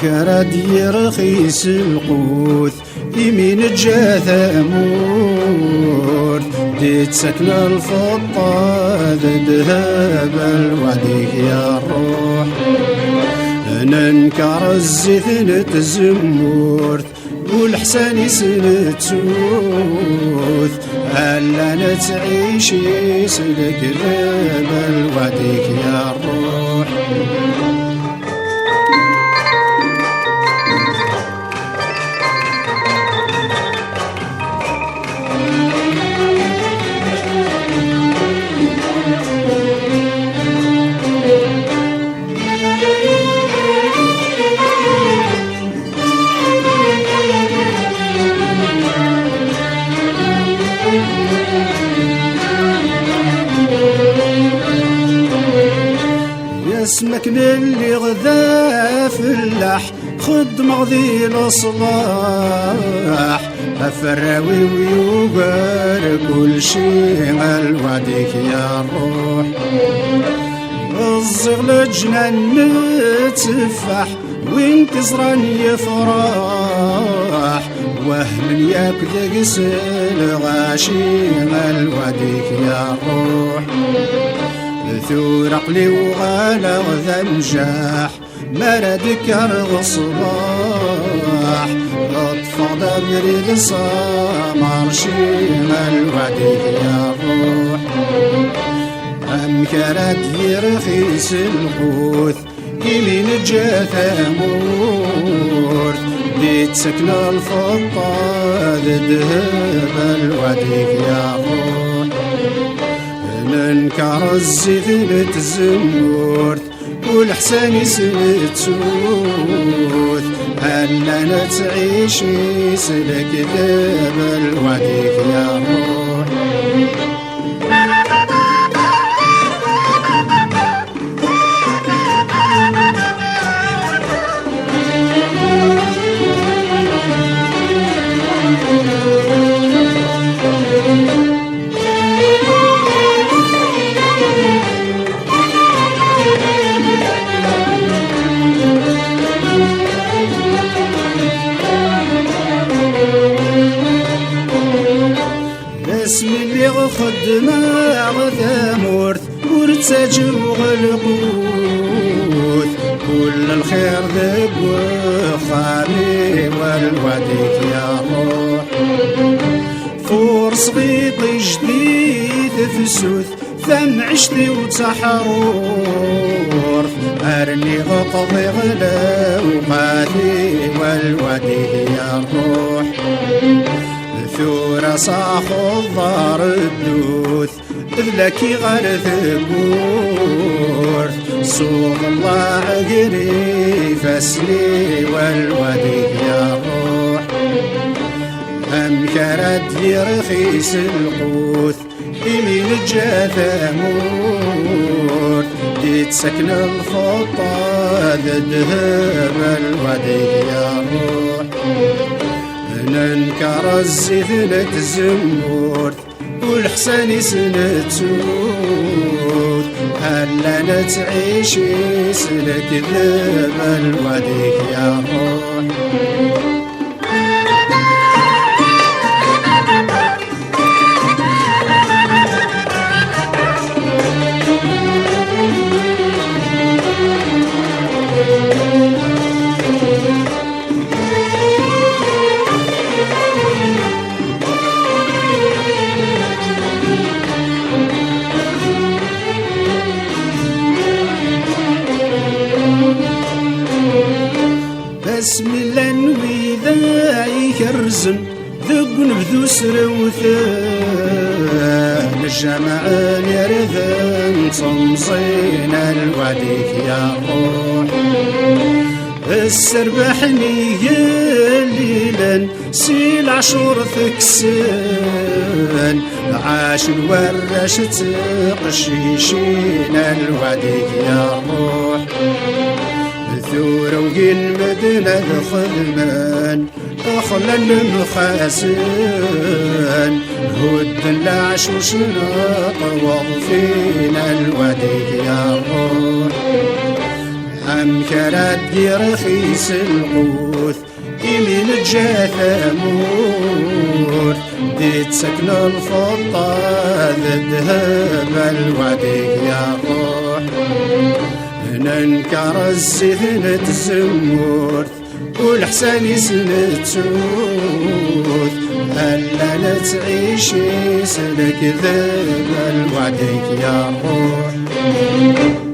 كرد يرخيس القوت يمين جا ثمور ديت سكن الفضة ذهب الوعديك يا الروح ننكر الزيت نتزمورت والحسن يسند سوث هلا نتعيش يسلك ذهب الوعديك يا الروح اسمك للي غذا فلاح خد مغذي الصلاح افراوي ويوغر كل شي الوعديك يا الروح الصغر الجنان نتفح وين كزران يفرح وهم ياك ذقسل غاشي الوعديك يا الروح ثورق لي وغالا وذا نجاح ما ذكر الصباح اطفى بريد الصمر شيما الوعديك يا الروح امكرت يرخيس القوث يمين جا ثمور ديت سكن الفضة ذهب الوعديك يا الروح ننكر الزيت نتزمورت والحسن يسند سوث هلا نتعيش يسلك ذهب الوعديك يا الروح اسم اللي خدمة غثامورت ورتساجر وغلقوت كل الخير ذب وخامي والوعديك يا روح فرص غيطي جديد في السوث ثم عشتي وتحرور أرني غطضي غلا وقاثي والوعديك يا روح ثورة صاخ الضار الدوث ذلكي غير ثبور صوغ الله عقري فاسلي والوديك يا روح أمكرت يرخيس القوث يمين جا ثمور ديت سكن الفضة ذهب الوديك يا روح ننكر الزيت نتزمورت والحسن يسند سود هلا نتعيش يسلك ذهب الوديك يا روح بسم الله نوي ذا يكرزم ذق نبذو سروثان الجماعة يرثن صمصين الوعديك يا روح السربحني ليلا سي العشور ثكسان عاش الورش تقشيشين الوعدك يا روح ثورة وين مدنا الخدمان أخلا المخاسن هد العشوش نطوض فينا الوعدك يا روح عم كرات رخيص القوث يمين الجاثمور ديت سكن الفضة ذهب الوعدك يا روح ننكر الزثنة الزمورت والحسن يسنتوث هلا نتعيشي سلك ذهب الوعدك يا روح